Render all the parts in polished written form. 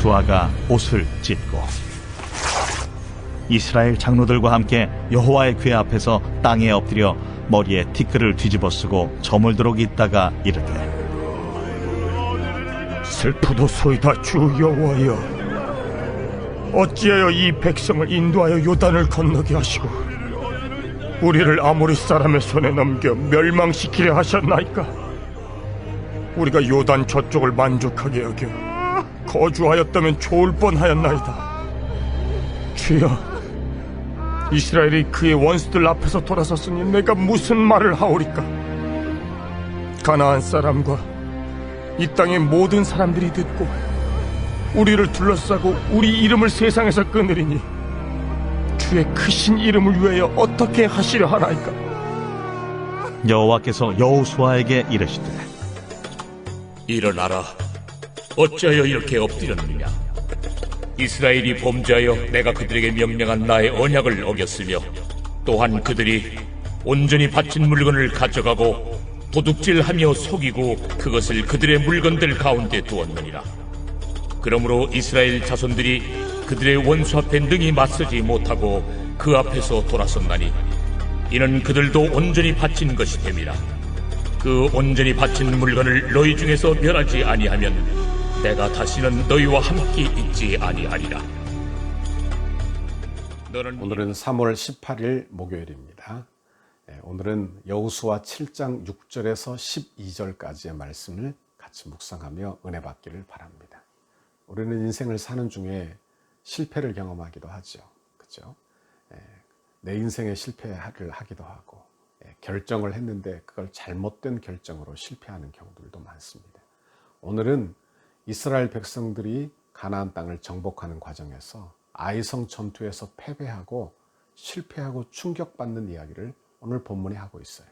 여호수아가 옷을 찢고 이스라엘 장로들과 함께 여호와의 궤 앞에서 땅에 엎드려 머리에 티끌을 뒤집어 쓰고 저물도록 있다가 이르되 슬프도소이다 주 여호와여, 어찌하여 이 백성을 인도하여 요단을 건너게 하시고 우리를 아모리 사람의 손에 넘겨 멸망시키려 하셨나이까? 우리가 요단 저쪽을 만족하게 여겨 거주하였다면 좋을 뻔하였나이다. 주여, 이스라엘이 그의 원수들 앞에서 돌아섰으니 내가 무슨 말을 하오리까? 가나안 사람과 이 땅의 모든 사람들이 듣고 우리를 둘러싸고 우리 이름을 세상에서 끊으리니 주의 크신 이름을 위하여 어떻게 하시려 하나이까? 여호와께서 여호수아에게 이르시되 일어나라. 어찌하여 이렇게 엎드렸느냐? 이스라엘이 범죄하여 내가 그들에게 명령한 나의 언약을 어겼으며 또한 그들이 온전히 바친 물건을 가져가고 도둑질하며 속이고 그것을 그들의 물건들 가운데 두었느니라. 그러므로 이스라엘 자손들이 그들의 원수 앞에 능히 맞서지 못하고 그 앞에서 돌아섰나니 이는 그들도 온전히 바친 것이 됨이라. 그 온전히 바친 물건을 너희 중에서 멸하지 아니하면 내가 다시는 너희와 함께 있지 아니하리라. 오늘은 3월 18일 목요일입니다. 오늘은 여호수아 7장 6절에서 12절까지의 말씀을 같이 묵상하며 은혜 받기를 바랍니다. 우리는 인생을 사는 중에 실패를 경험하기도 하죠. 그렇죠? 내 인생에 실패를 하기도 하고 결정을 했는데 그걸 잘못된 결정으로 실패하는 경우들도 많습니다. 오늘은 이스라엘 백성들이 가나안 땅을 정복하는 과정에서 아이성 전투에서 패배하고 실패하고 충격받는 이야기를 오늘 본문이 하고 있어요.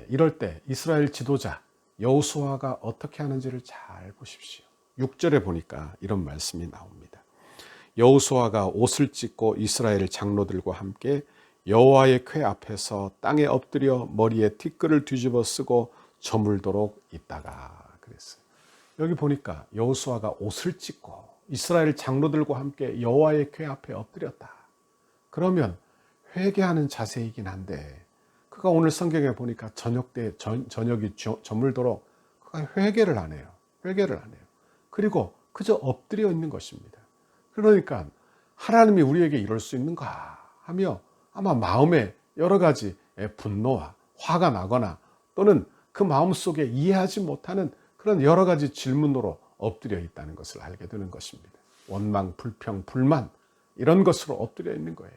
이럴 때 이스라엘 지도자 여호수아가 어떻게 하는지를 잘 보십시오. 6절에 보니까 이런 말씀이 나옵니다. 여호수아가 옷을 찢고 이스라엘 장로들과 함께 여호와의 궤 앞에서 땅에 엎드려 머리에 티끌을 뒤집어 쓰고 저물도록 있다가 그랬어요. 여기 보니까 여호수아가 옷을 찢고 이스라엘 장로들과 함께 여호와의 궤 앞에 엎드렸다. 그러면 회개하는 자세이긴 한데 그가 오늘 성경에 보니까 저녁이 저물도록 그가 회개를 안 해요. 회개를 안 해요. 그리고 그저 엎드려 있는 것입니다. 그러니까 하나님이 우리에게 이럴 수 있는가 하며 아마 마음에 여러 가지 분노와 화가 나거나 또는 그 마음속에 이해하지 못하는 그런 여러 가지 질문으로 엎드려 있다는 것을 알게 되는 것입니다. 원망, 불평, 불만 이런 것으로 엎드려 있는 거예요.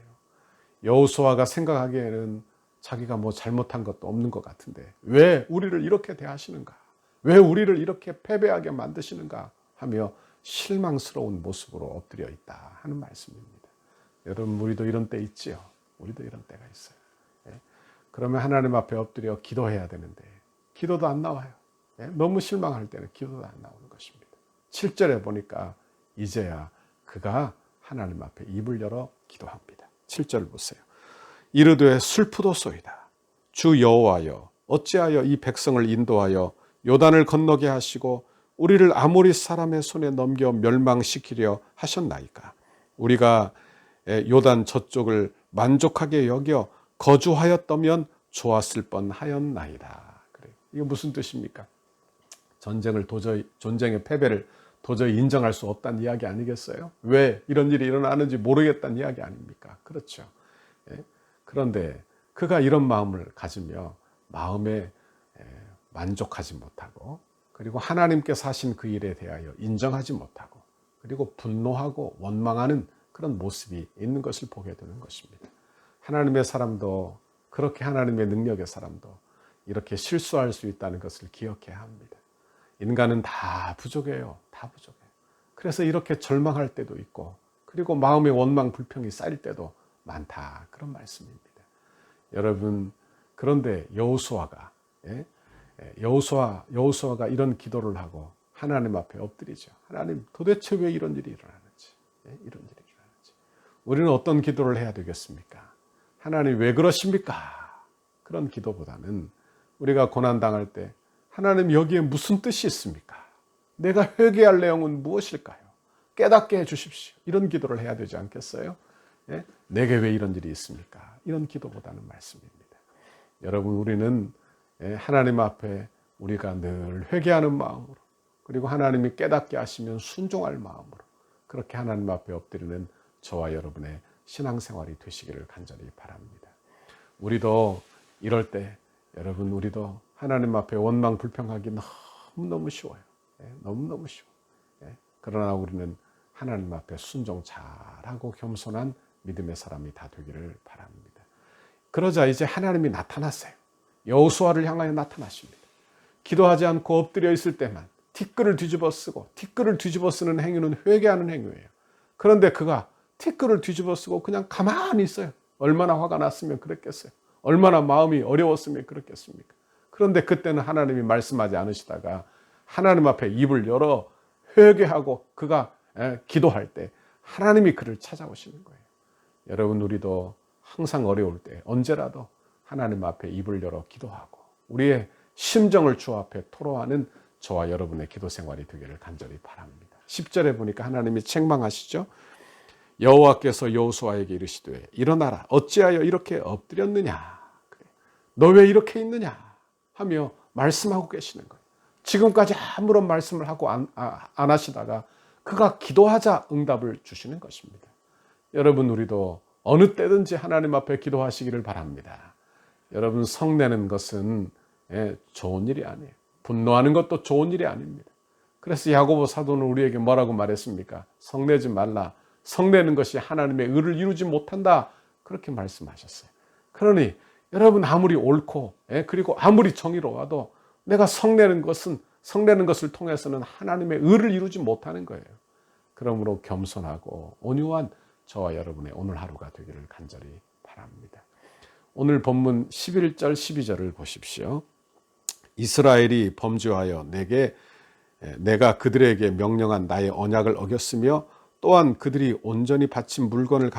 여호수아가 생각하기에는 자기가 뭐 잘못한 것도 없는 것 같은데 왜 우리를 이렇게 대하시는가? 왜 우리를 이렇게 패배하게 만드시는가? 하며 실망스러운 모습으로 엎드려 있다 하는 말씀입니다. 여러분, 우리도 이런 때 있지요. 우리도 이런 때가 있어요. 그러면 하나님 앞에 엎드려 기도해야 되는데 기도도 안 나와요. 너무 실망할 때는 기도도 안 나오는 것입니다. 7절에 보니까 이제야 그가 하나님 앞에 입을 열어 기도합니다. 7절 보세요. 이르되 슬프도소이다 주 여호와여, 어찌하여 이 백성을 인도하여 요단을 건너게 하시고 우리를 아모리 사람의 손에 넘겨 멸망시키려 하셨나이까? 우리가 요단 저쪽을 만족하게 여겨 거주하였다면 좋았을 뻔하였나이다. 그래. 이게 무슨 뜻입니까? 전쟁의 패배를 도저히 인정할 수 없다는 이야기 아니겠어요? 왜 이런 일이 일어나는지 모르겠다는 이야기 아닙니까? 그렇죠. 그런데 그가 이런 마음을 가지며 마음에 만족하지 못하고 그리고 하나님께서 하신 그 일에 대하여 인정하지 못하고 그리고 분노하고 원망하는 그런 모습이 있는 것을 보게 되는 것입니다. 하나님의 사람도 그렇게 하나님의 능력의 사람도 이렇게 실수할 수 있다는 것을 기억해야 합니다. 인간은 다 부족해요. 다 부족해요. 그래서 이렇게 절망할 때도 있고 그리고 마음의 원망, 불평이 쌓일 때도 많다. 그런 말씀입니다. 여러분, 그런데 여호수아가 이런 기도를 하고 하나님 앞에 엎드리죠. 하나님, 도대체 왜 이런 일이 일어나는지, 이런 일이 일어나는지. 우리는 어떤 기도를 해야 되겠습니까? 하나님 왜 그러십니까? 그런 기도보다는 우리가 고난당할 때 하나님 여기에 무슨 뜻이 있습니까? 내가 회개할 내용은 무엇일까요? 깨닫게 해주십시오. 이런 기도를 해야 되지 않겠어요? 예? 내게 왜 이런 일이 있습니까? 이런 기도보다는 말씀입니다. 여러분, 우리는 하나님 앞에 우리가 늘 회개하는 마음으로, 그리고 하나님이 깨닫게 하시면 순종할 마음으로 그렇게 하나님 앞에 엎드리는 저와 여러분의 신앙생활이 되시기를 간절히 바랍니다. 우리도 이럴 때 여러분, 우리도 하나님 앞에 원망 불평하기 너무너무 쉬워요. 너무너무 쉬워. 그러나 우리는 하나님 앞에 순종 잘하고 겸손한 믿음의 사람이 다 되기를 바랍니다. 그러자 이제 하나님이 나타났어요. 여호수아를 향하여 나타나십니다. 기도하지 않고 엎드려 있을 때만 티끌을 뒤집어 쓰고, 티끌을 뒤집어 쓰는 행위는 회개하는 행위예요. 그런데 그가 티끌을 뒤집어 쓰고 그냥 가만히 있어요. 얼마나 화가 났으면 그랬겠어요. 얼마나 마음이 어려웠으면 그랬겠습니까? 그런데 그때는 하나님이 말씀하지 않으시다가 하나님 앞에 입을 열어 회개하고 그가 기도할 때 하나님이 그를 찾아오시는 거예요. 여러분, 우리도 항상 어려울 때 언제라도 하나님 앞에 입을 열어 기도하고 우리의 심정을 주 앞에 토로하는 저와 여러분의 기도 생활이 되기를 간절히 바랍니다. 10절에 보니까 하나님이 책망하시죠. 여호와께서 여호수아에게 이르시되 일어나라, 어찌하여 이렇게 엎드렸느냐, 너 왜 이렇게 있느냐 하며 말씀하고 계시는 거예요. 지금까지 아무런 말씀을 하고 안 하시다가 그가 기도하자 응답을 주시는 것입니다. 여러분, 우리도 어느 때든지 하나님 앞에 기도하시기를 바랍니다. 여러분, 성내는 것은 좋은 일이 아니에요. 분노하는 것도 좋은 일이 아닙니다. 그래서 야고보 사도는 우리에게 뭐라고 말했습니까? 성내지 말라. 성내는 것이 하나님의 의를 이루지 못한다. 그렇게 말씀하셨어요. 그러니 여러분, 아무리 옳고 그리고 아무리 정의로워도 내가 성내는 것을 통해서는 하나님의 의를 이루지 못하는 거예요. 그러므로 겸손하고 온유한 저와 여러분의 오늘 하루가 되기를 간절히 바랍니다. 오늘 본문 11절 12절을 보십시오. 이스라엘이 범죄하여 내가 그들에게 명령한 나의 언약을 어겼으며 또한 그들이 온전히 바친 물건을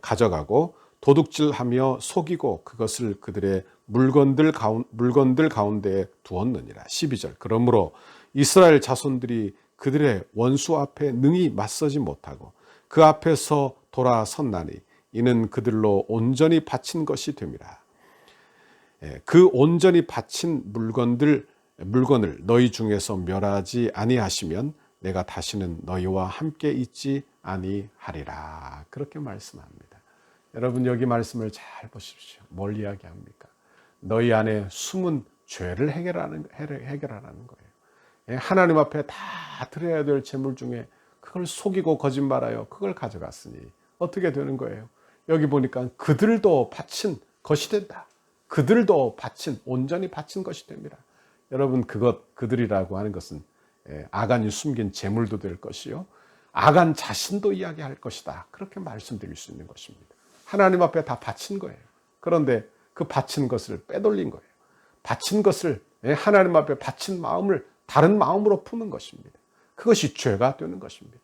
가져가고 도둑질하며 속이고 그것을 그들의 물건들 가운데에 두었느니라. 12절. 그러므로 이스라엘 자손들이 그들의 원수 앞에 능히 맞서지 못하고 그 앞에서 돌아섰나니 이는 그들로 온전히 바친 것이 됨이라. 그 온전히 바친 물건을 너희 중에서 멸하지 아니하시면 내가 다시는 너희와 함께 있지 아니하리라. 그렇게 말씀합니다. 여러분, 여기 말씀을 잘 보십시오. 뭘 이야기합니까? 너희 안에 숨은 죄를 해결하라는 거예요. 하나님 앞에 다 드려야 될 재물 중에 그걸 속이고 거짓말하여 그걸 가져갔으니 어떻게 되는 거예요? 여기 보니까 그들도 바친 것이 된다. 그들도 온전히 바친 것이 됩니다. 여러분, 그들이라고 하는 것은 아간이 숨긴 재물도 될 것이요, 아간 자신도 이야기할 것이다. 그렇게 말씀드릴 수 있는 것입니다. 하나님 앞에 다 바친 거예요. 그런데 그 바친 것을 빼돌린 거예요. 바친 것을, 하나님 앞에 바친 마음을 다른 마음으로 품은 것입니다. 그것이 죄가 되는 것입니다.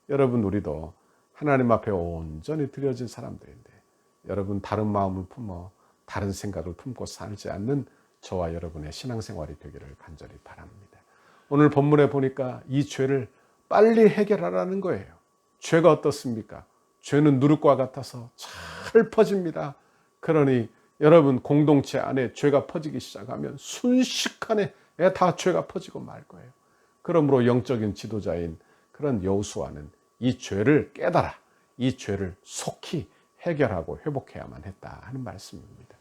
여러분, 우리도 하나님 앞에 온전히 드려진 사람들인데 여러분, 다른 마음을 품어 다른 생각을 품고 살지 않는 저와 여러분의 신앙생활이 되기를 간절히 바랍니다. 오늘 본문에 보니까 이 죄를 빨리 해결하라는 거예요. 죄가 어떻습니까? 죄는 누룩과 같아서 잘 퍼집니다. 그러니 여러분, 공동체 안에 죄가 퍼지기 시작하면 순식간에 다 죄가 퍼지고 말 거예요. 그러므로 영적인 지도자인 그런 여호수아는 이 죄를 깨달아 이 죄를 속히 해결하고 회복해야만 했다 하는 말씀입니다.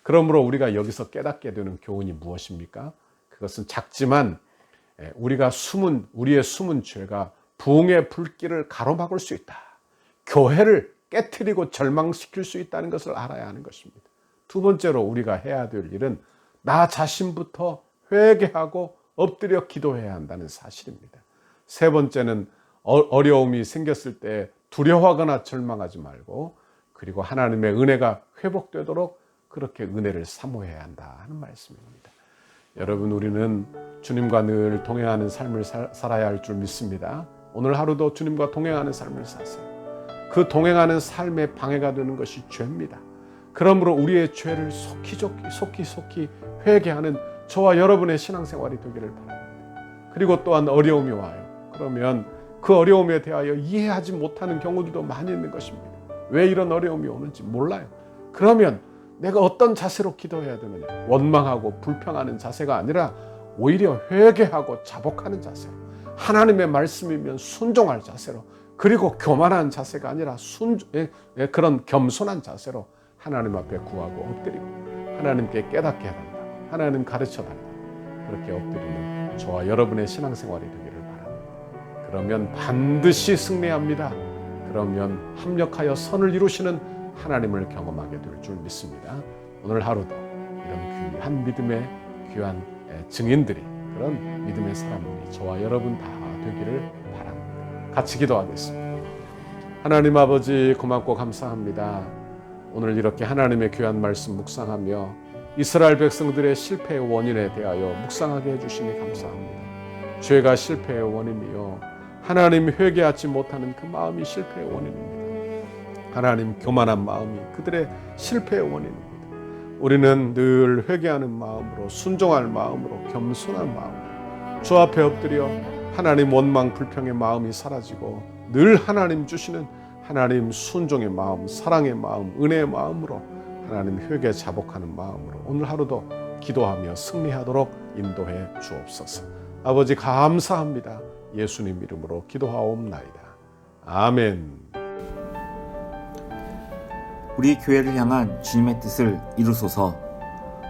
그러므로 우리가 여기서 깨닫게 되는 교훈이 무엇입니까? 그것은 작지만 우리의 숨은 죄가 부흥의 불길을 가로막을 수 있다. 교회를 깨트리고 절망시킬 수 있다는 것을 알아야 하는 것입니다. 두 번째로 우리가 해야 될 일은 나 자신부터 회개하고 엎드려 기도해야 한다는 사실입니다. 세 번째는 어려움이 생겼을 때 두려워하거나 절망하지 말고, 그리고 하나님의 은혜가 회복되도록 그렇게 은혜를 사모해야 한다 하는 말씀입니다. 여러분, 우리는 주님과 늘 동행하는 삶을 살아야 할 줄 믿습니다. 오늘 하루도 주님과 동행하는 삶을 사세요. 그 동행하는 삶에 방해가 되는 것이 죄입니다. 그러므로 우리의 죄를 속히 회개하는 저와 여러분의 신앙생활이 되기를 바랍니다. 그리고 또한 어려움이 와요. 그러면 그 어려움에 대하여 이해하지 못하는 경우들도 많이 있는 것입니다. 왜 이런 어려움이 오는지 몰라요. 그러면 내가 어떤 자세로 기도해야 되느냐? 원망하고 불평하는 자세가 아니라 오히려 회개하고 자복하는 자세로, 하나님의 말씀이면 순종할 자세로, 그리고 교만한 자세가 아니라 그런 겸손한 자세로 하나님 앞에 구하고 엎드리고 하나님께 깨닫게 해달라, 하나님 가르쳐달라, 그렇게 엎드리는 저와 여러분의 신앙생활이 되기를 바랍니다. 그러면 반드시 승리합니다. 그러면 합력하여 선을 이루시는 하나님을 경험하게 될 줄 믿습니다. 오늘 하루도 이런 귀한 믿음의 귀한 증인들이, 그런 믿음의 사람들이 저와 여러분 다 되기를 바랍니다. 같이 기도하겠습니다. 하나님 아버지, 고맙고 감사합니다. 오늘 이렇게 하나님의 귀한 말씀 묵상하며 이스라엘 백성들의 실패의 원인에 대하여 묵상하게 해주시니 감사합니다. 죄가 실패의 원인이요, 하나님 회개하지 못하는 그 마음이 실패의 원인입니다. 하나님 교만한 마음이 그들의 실패의 원인입니다. 우리는 늘 회개하는 마음으로, 순종할 마음으로, 겸손한 마음으로 주 앞에 엎드려 하나님 원망 불평의 마음이 사라지고 늘 하나님 주시는 하나님 순종의 마음, 사랑의 마음, 은혜의 마음으로 하나님 회개 자복하는 마음으로 오늘 하루도 기도하며 승리하도록 인도해 주옵소서. 아버지 감사합니다. 예수님 이름으로 기도하옵나이다. 아멘. 우리 교회를 향한 주님의 뜻을 이루소서.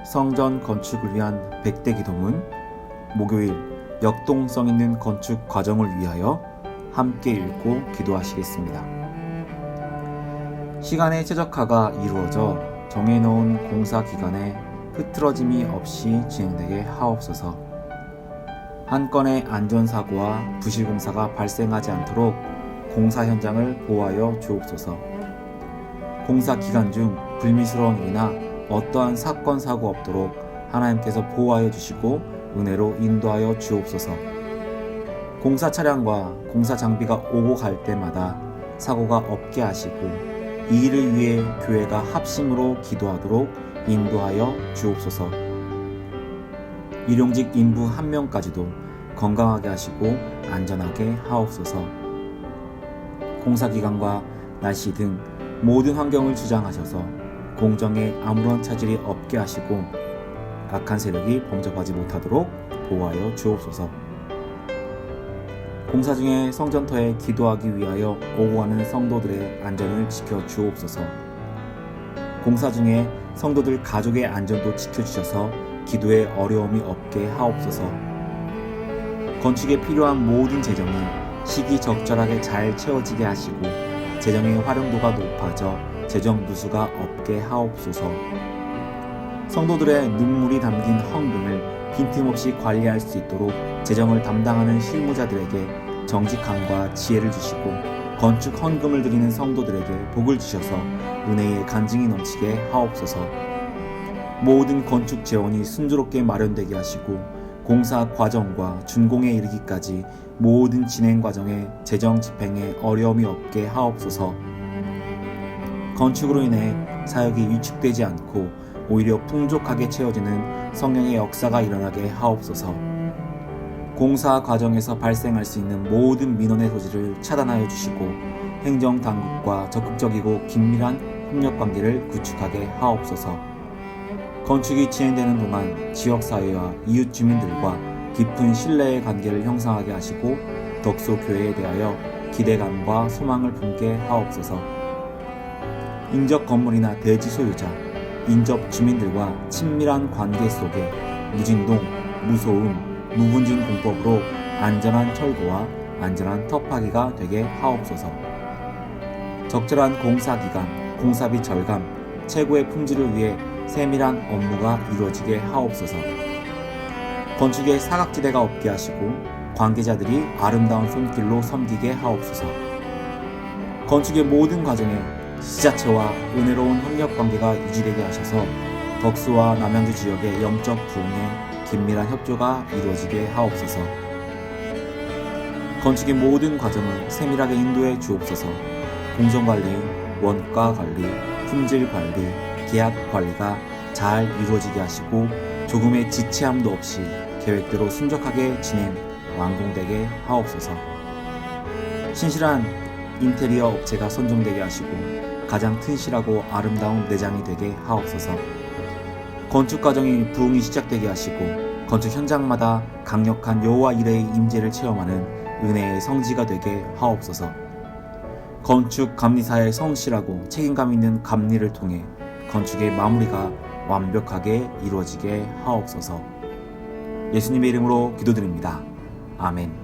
성전 건축을 위한 100대 기도문, 목요일 역동성 있는 건축 과정을 위하여 함께 읽고 기도하시겠습니다. 시간의 최적화가 이루어져 정해놓은 공사 기간에 흐트러짐이 없이 진행되게 하옵소서. 한 건의 안전사고와 부실공사가 발생하지 않도록 공사 현장을 보호하여 주옵소서. 공사 기간 중 불미스러운 일이나 어떠한 사건 사고 없도록 하나님께서 보호하여 주시고 은혜로 인도하여 주옵소서. 공사 차량과 공사 장비가 오고 갈 때마다 사고가 없게 하시고 이 일을 위해 교회가 합심으로 기도하도록 인도하여 주옵소서. 일용직 인부 한 명까지도 건강하게 하시고 안전하게 하옵소서. 공사 기간과 날씨 등 모든 환경을 주장하셔서 공정에 아무런 차질이 없게 하시고 악한 세력이 범접하지 못하도록 보호하여 주옵소서. 공사 중에 성전터에 기도하기 위하여 오고 가는 성도들의 안전을 지켜 주옵소서. 공사 중에 성도들 가족의 안전도 지켜주셔서 기도에 어려움이 없게 하옵소서. 건축에 필요한 모든 재정이 시기적절하게 잘 채워지게 하시고 재정의 활용도가 높아져 재정 누수가 없게 하옵소서. 성도들의 눈물이 담긴 헌금을 빈틈없이 관리할 수 있도록 재정을 담당하는 실무자들에게 정직함과 지혜를 주시고 건축 헌금을 드리는 성도들에게 복을 주셔서 은혜의 간증이 넘치게 하옵소서. 모든 건축 재원이 순조롭게 마련되게 하시고 공사 과정과 준공에 이르기까지 모든 진행 과정에 재정 집행에 어려움이 없게 하옵소서. 건축으로 인해 사역이 위축되지 않고 오히려 풍족하게 채워지는 성령의 역사가 일어나게 하옵소서. 공사 과정에서 발생할 수 있는 모든 민원의 소지를 차단하여 주시고 행정당국과 적극적이고 긴밀한 협력관계를 구축하게 하옵소서. 건축이 진행되는 동안 지역사회와 이웃 주민들과 깊은 신뢰의 관계를 형성하게 하시고 덕소 교회에 대하여 기대감과 소망을 품게 하옵소서. 인접 건물이나 대지 소유자, 인접 주민들과 친밀한 관계 속에 무진동, 무소음, 무분진 공법으로 안전한 철거와 안전한 터파기가 되게 하옵소서. 적절한 공사기간, 공사비 절감, 최고의 품질을 위해 세밀한 업무가 이루어지게 하옵소서. 건축에 사각지대가 없게 하시고 관계자들이 아름다운 손길로 섬기게 하옵소서. 건축의 모든 과정에 지자체와 은혜로운 협력관계가 유지되게 하셔서 덕수와 남양주 지역의 영적 부흥에 긴밀한 협조가 이루어지게 하옵소서. 건축의 모든 과정을 세밀하게 인도해 주옵소서. 공정관리, 원가관리, 품질관리, 계약관리가 잘 이루어지게 하시고 조금의 지체함도 없이 계획대로 순적하게 진행, 완공되게 하옵소서. 신실한 인테리어 업체가 선정되게 하시고 가장 튼실하고 아름다운 내장이 되게 하옵소서. 건축 과정이 부흥이 시작되게 하시고 건축 현장마다 강력한 여호와 이레의 임재를 체험하는 은혜의 성지가 되게 하옵소서. 건축 감리사의 성실하고 책임감 있는 감리를 통해 건축의 마무리가 완벽하게 이루어지게 하옵소서. 예수님의 이름으로 기도드립니다. 아멘.